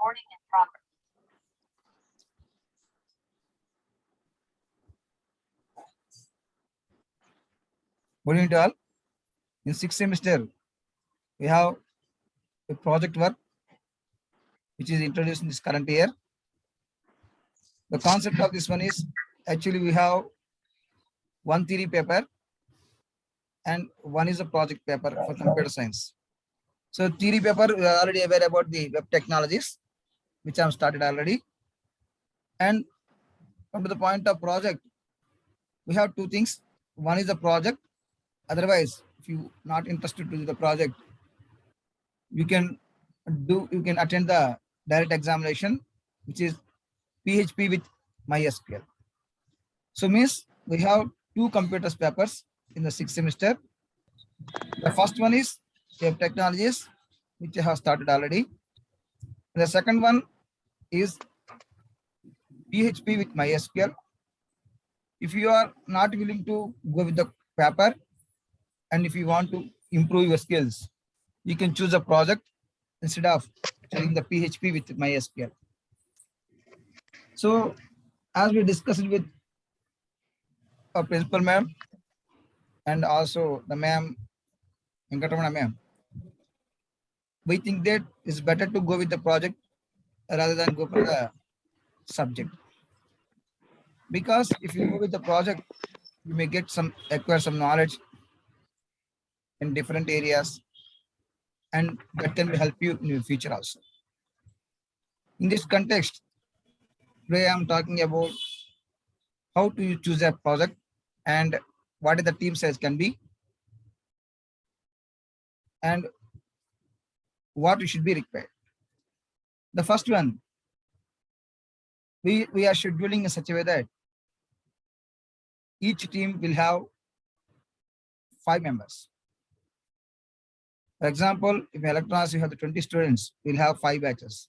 Good evening to all. In sixth semester, we have a project work which is introduced in this current year. The concept of this one is actually we have one theory paper and one is a project paper for computer science. So theory paper, we are already aware about the web technologies, which I have started already. And come to the point of project, we have two things. One is the project. Otherwise, if you not interested to do the project, you can attend the direct examination, which is PHP with MySQL. So means we have two computers papers in the sixth semester. The first one is web technologies, which I have started already. The second one is PHP with MySQL. If you are not willing to go with the paper, and if you want to improve your skills, you can choose a project instead of studying the PHP with MySQL. So as we discussed with our principal ma'am and also the ma'am, Venkatamana ma'am, we think that it's better to go with the project rather than go for the subject. Because if you go with the project, you may acquire some knowledge in different areas, and that can help you in your future also. In this context, today I am talking about how to choose a project and what the team size can be and what should be required. The first one, we are scheduling in such a way that each team will have 5 members. For example, if in electronics you have the 20 students, we'll have 4 batches.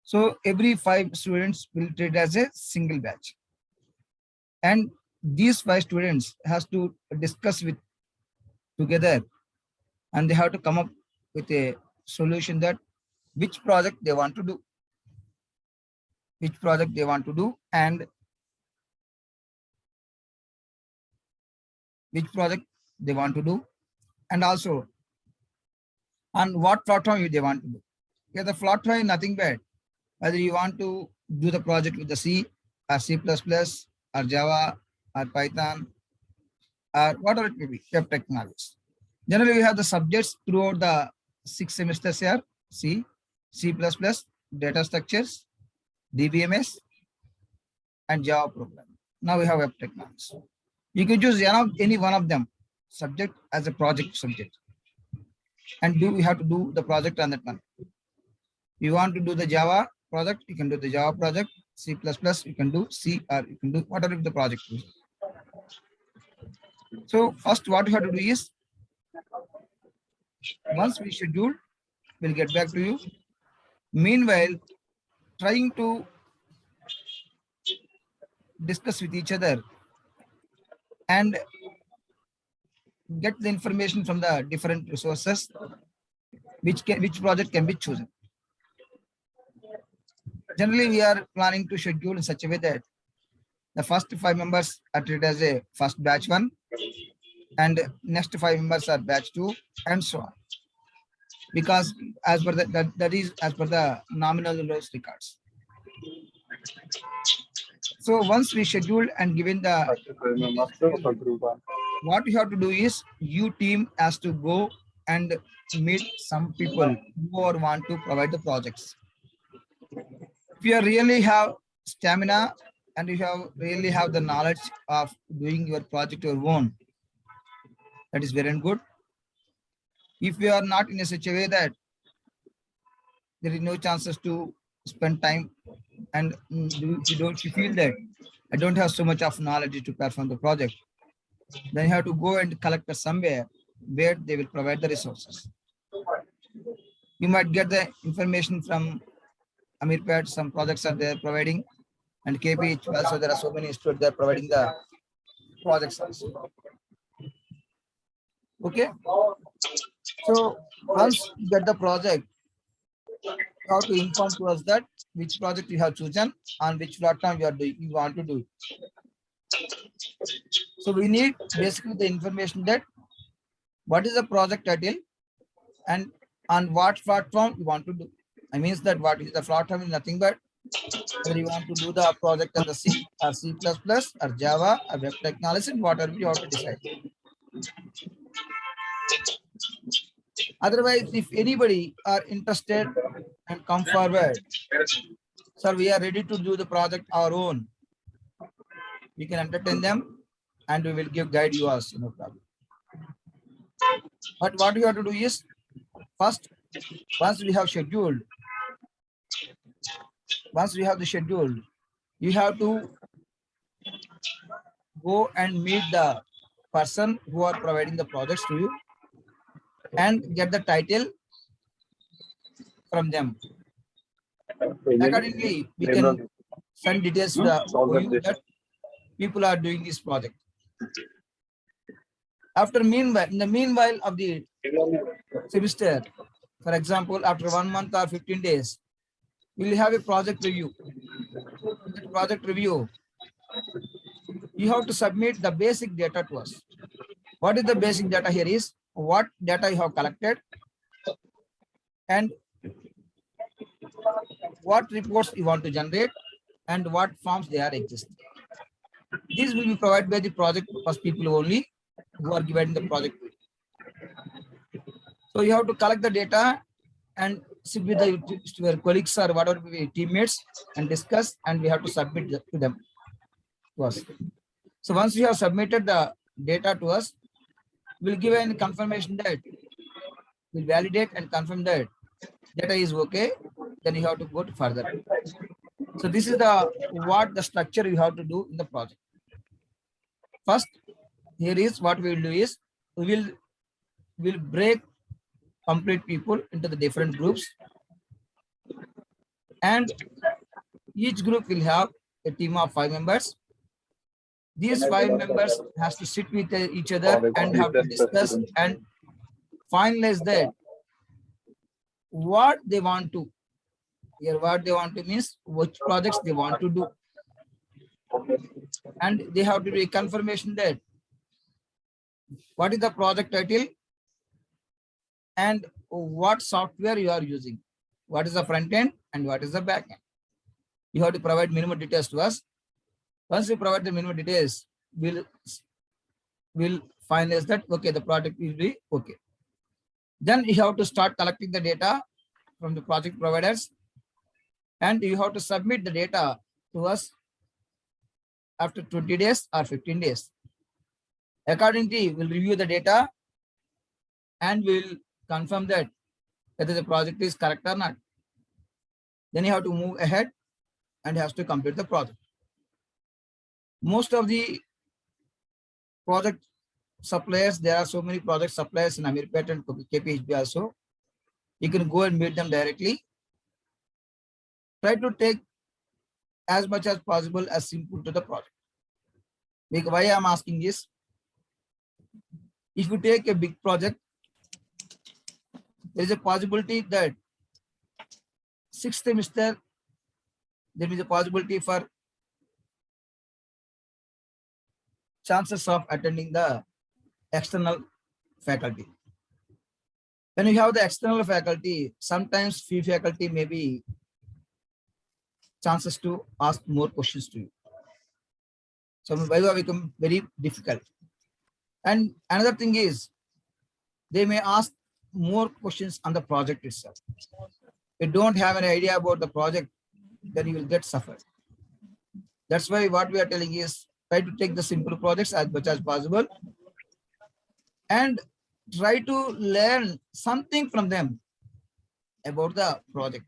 So every 5 students will treat as a single batch. And these 5 students has to discuss together, and they have to come up with a solution that which project they want to do, and also on what platform they want to do. Yeah, the platform is nothing bad. Whether you want to do the project with the C or C++ or Java or Python or whatever it may be, web technologies. Generally, we have the subjects throughout the 6 semesters here: C, C++, data structures, DBMS, and Java programming. Now we have web technologies. You can choose any one of them subject as a project subject, and we have to do the project on that one. You want to do the Java project, you can do the Java project. C++, you can do C, or you can do whatever the project is. So first, what you have to do is, once we schedule, we'll get back to you. Meanwhile, trying to discuss with each other and get the information from the different resources, which project can be chosen. Generally, we are planning to schedule in such a way that the first 5 members are treated as a first batch 1, and next 5 members are batch 2, and so on. Because as per that is as per the nominal loss records. So once we schedule and given the, what you have to do is, you team has to go and meet some people who want to provide the projects. If you really have stamina and you really have the knowledge of doing your project your own, that is very good. If you are not in such a way that there is no chances to spend time, and you feel that I don't have so much of knowledge to perform the project, then you have to go and collect somewhere where they will provide the resources. You might get the information from Amirpet, some projects are there providing, and KP also there are so many institutes there providing the projects also. Okay, so Once you get the project, you have to inform to us that which project you have chosen on which platform you want to do it. So we need basically the information that what is the project title and on what platform you want to do. I means that what is the platform is nothing but whether you want to do the project as a C or C++ or Java or web technology, whatever you have to decide. Otherwise, if anybody are interested and come forward, sir, we are ready to do the project our own. We can entertain them and we will guide you also, no problem. But what you have to do is, first, once we have the schedule, you have to go and meet the person who are providing the projects to you and get the title from them. Accordingly, we can send details to the OU that people are doing this project. In the meanwhile of the semester, for example, after 1 month or 15 days, we will have a project review. In that project review, you have to submit the basic data to us. What is the basic data here is what data you have collected and what reports you want to generate and what forms they are existing. These will be provided by the project first people only who are given the project. So you have to collect the data and sit with your colleagues or whatever teammates and discuss, and we have to submit to them to us. So once we have submitted the data to us, we'll give a confirmation that we'll validate and confirm that data is okay. Then you have to go further. So this is the structure you have to do in the project. First, here is what we will do is we will break complete people into the different groups, and each group will have a team of 5 members. These 5 members has to sit with each other and have to discuss and finalize that what they want to. Here, what they want to means which projects they want to do, and they have to do a confirmation that what is the project title and what software you are using, what is the front end and what is the back end. You have to provide minimum details to us. Once we provide the minimum details, we'll finalize that okay, the project will be okay. Then you have to start collecting the data from the project providers, and you have to submit the data to us after 20 days or 15 days. Accordingly, we'll review the data and we'll confirm that whether the project is correct or not. Then you have to move ahead and has to complete the project. Most of the project suppliers, there are so many project suppliers in Amirpet and KPHB also. You can go and meet them directly. Try to take as much as possible as simple to the project. Because why I'm asking this, if you take a big project, there is a possibility that 6th semester, there is a possibility for chances of attending the external faculty. When you have the external faculty, sometimes few faculty may be chances to ask more questions to you. So Viva become very difficult. And another thing is, they may ask more questions on the project itself. If you don't have any idea about the project, then you will get suffered. That's why what we are telling is try to take the simple projects as much as possible and try to learn something from them about the project.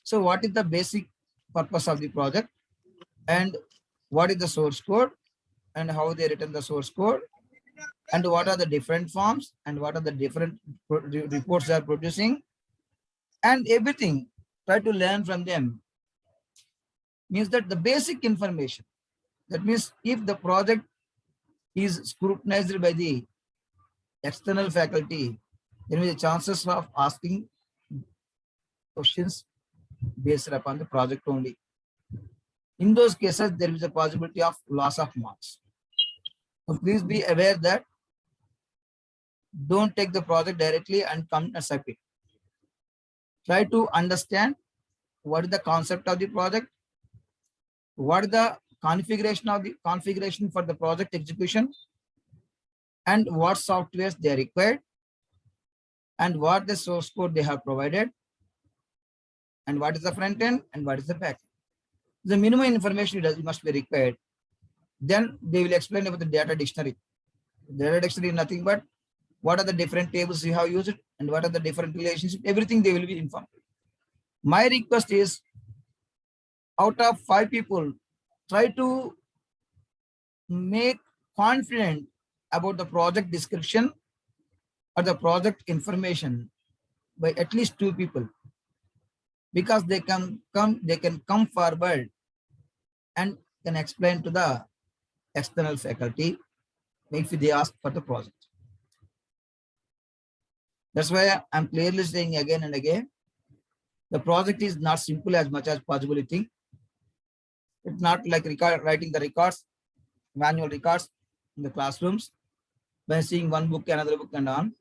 So what is the basic purpose of the project and what is the source code and how they written the source code and what are the different forms and what are the different reports they are producing and everything. Try to learn from them. Means that the basic information. That means if the project is scrutinized by the external faculty, there will be chances of asking questions based upon the project only. In those cases, there is a possibility of loss of marks. So please be aware that don't take the project directly and come and submit. Try to understand what is the concept of the project, what is the configuration for the project execution, and what softwares they are required, and what the source code they have provided, and what is the front end and what is the back end. The minimum information must be required. Then they will explain about the data dictionary. Data dictionary is nothing but what are the different tables you have used and what are the different relationships, everything they will be informed. My request is, out of 5 people, try to make confident about the project description or the project information by at least 2 people, because they can come forward and can explain to the external faculty if they ask for the project. That's why I'm clearly saying again and again, the project is not simple as much as possible you think. It's not like writing the records, manual records in the classrooms, by seeing one book, another book, and on.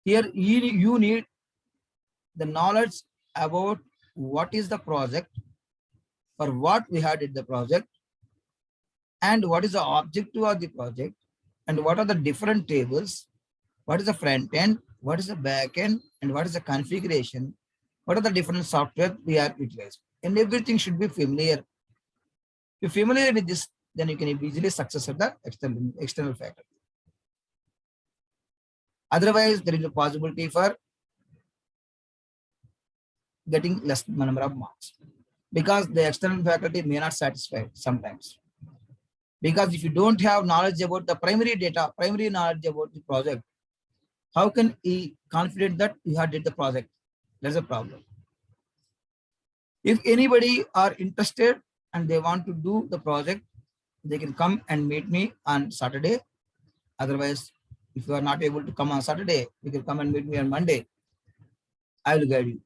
Here you need the knowledge about what is the project, for what we had did the project, and what is the objective of the project, and what are the different tables, what is the front end, what is the back end, and what is the configuration, what are the different software we are utilizing, and everything should be familiar. If you're familiar with this, then you can easily success at the external faculty. Otherwise, there is a possibility for getting less number of marks, because the external faculty may not satisfy sometimes. Because if you don't have knowledge about the primary knowledge about the project, how can he confident that you have did the project? That's a problem. If anybody are interested and they want to do the project, they can come and meet me on Saturday. Otherwise, if you are not able to come on Saturday, you can come and meet me on Monday. I will guide you.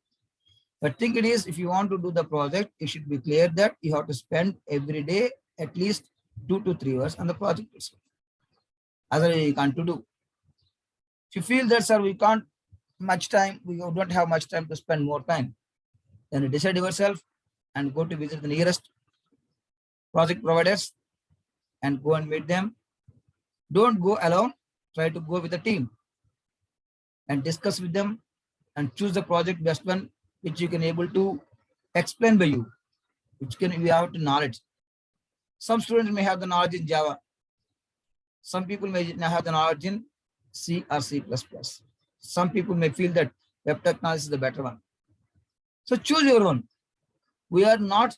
But thing it is, if you want to do the project, it should be clear that you have to spend every day at least 2 to 3 hours on the project itself. Otherwise, you can't do. If you feel that, sir, we don't have much time to spend more time, then you decide yourself and go to visit the nearest project providers and go and meet them. Don't go alone. Try to go with the team and discuss with them and choose the project best one, which you can able to explain by you, which can we have the knowledge. Some students may have the knowledge in Java. Some people may not have the knowledge in C or C++. Some people may feel that web technology is the better one. So choose your own. We are not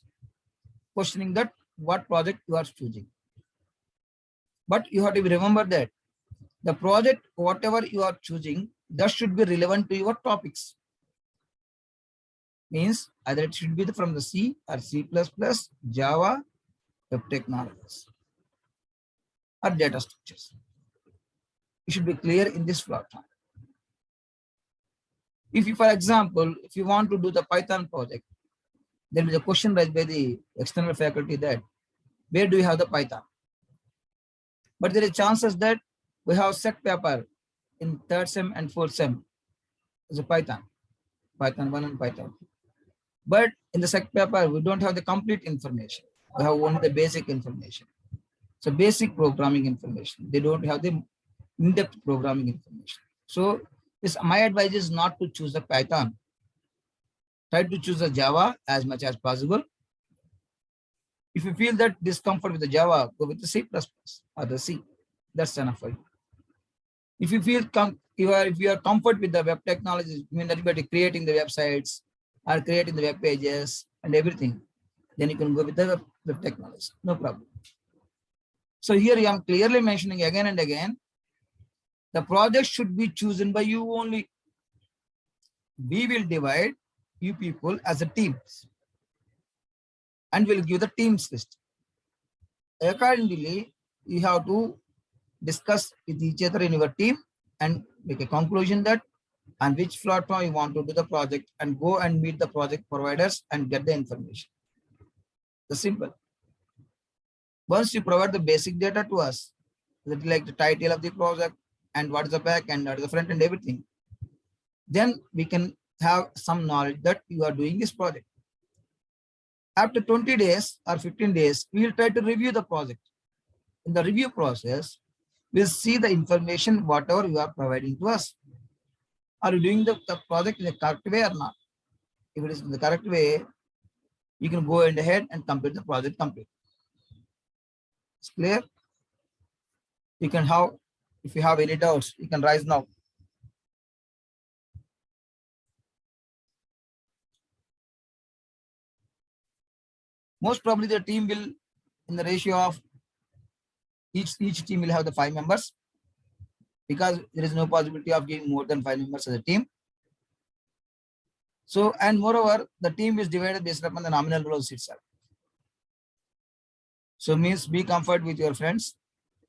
questioning that what project you are choosing. But you have to remember that the project, whatever you are choosing, that should be relevant to your topics. Means either it should be from the C or C++, Java, web technologies, or data structures. It should be clear in this platform. If you, for example, if you want to do the Python project, there is a question raised by the external faculty that where do you have the Python? But there is chances that we have set paper in 3rd sem and 4th sem as a Python 1 and Python 2. But in the sec paper, we don't have the complete information. We have only the basic information. So basic programming information. They don't have the in-depth programming information. So my advice is not to choose the Python. Try to choose the Java as much as possible. If you feel that discomfort with the Java, go with the C++ or the C. That's enough for you. If you feel if you are comfort with the web technologies, I mean that you are creating the websites or creating the web pages and everything, then you can go with the web technologies. No problem. So here I am clearly mentioning again and again, the project should be chosen by you only. We will divide you people as a teams and we'll give the teams list. Accordingly, you have to discuss with each other in your team and make a conclusion that on which platform you want to do the project and go and meet the project providers and get the information. The simple. Once you provide the basic data to us, like the title of the project and what is the back and what is the front and everything, then we can have some knowledge that you are doing this project. After 20 days or 15 days, we will try to review the project. In the review process, we'll see the information, whatever you are providing to us. Are you doing the project in the correct way or not? If it is in the correct way, you can go ahead and complete the project complete. It's clear? You can have, if you have any doubts, you can raise now. Most probably the team will, in the ratio of each team will have the 5 members, because there is no possibility of giving more than 5 members as a team. So, and moreover, the team is divided based upon the nominal roles itself. So means be comfort with your friends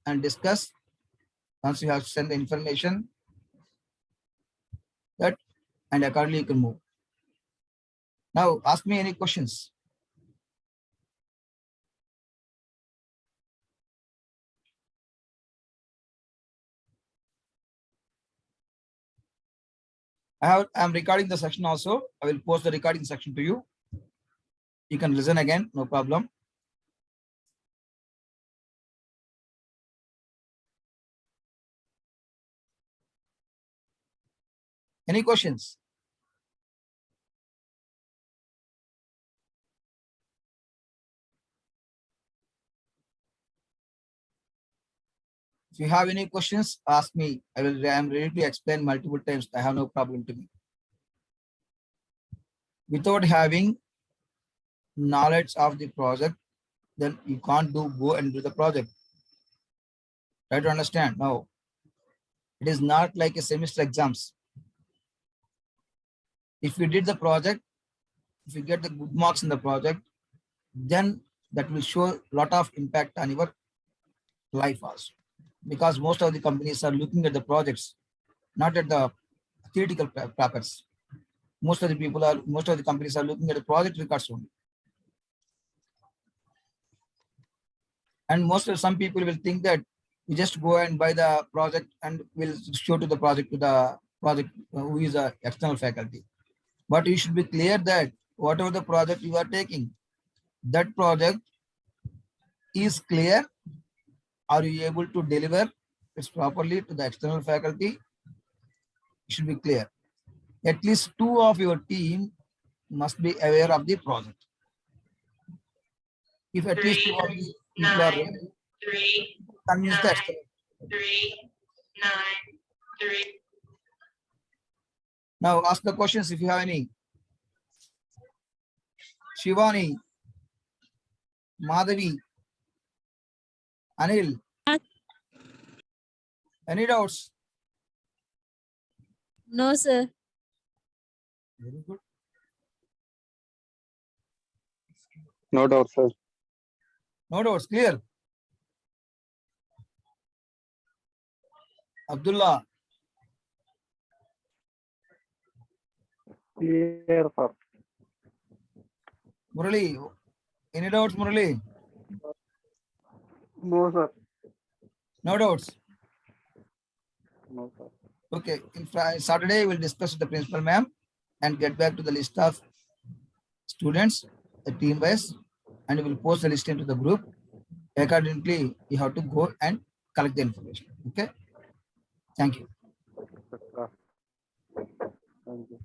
and discuss. Once you have sent the information, that and accordingly you can move. Now ask me any questions. I'm recording the section also. I will post the recording section to you. You can listen again, no problem. Any questions? If you have any questions, ask me. I am ready to explain multiple times. I have no problem to me. Without having knowledge of the project, then you can't go and do the project. Try to understand. No, it is not like a semester exams. If you did the project, if you get the good marks in the project, then that will show a lot of impact on your life also. Because most of the companies are looking at the projects, not at the theoretical papers. Most of the companies are looking at the project records only. And some people will think that we just go and buy the project and we'll show to the project who is a external faculty. But you should be clear that whatever the project you are taking, that project is clear. Are you able to deliver it properly to the external faculty? It should be clear. At least 2 of your team must be aware of the project. If at least 2 of the people are ready, convince the external. 393. Now ask the questions if you have any. Shivani, Madhavi, Anil. Any doubts? No, sir. Very good. No doubt, sir. No doubts. Clear. Abdullah. Clear, sir. Murali. Any doubts, Murali? No, sir. No doubts. No, sir. Okay. In Saturday, we'll discuss with the principal ma'am and get back to the list of students, the team wise, and we will post the list into the group. Accordingly, you have to go and collect the information. Okay. Thank you. Thank you.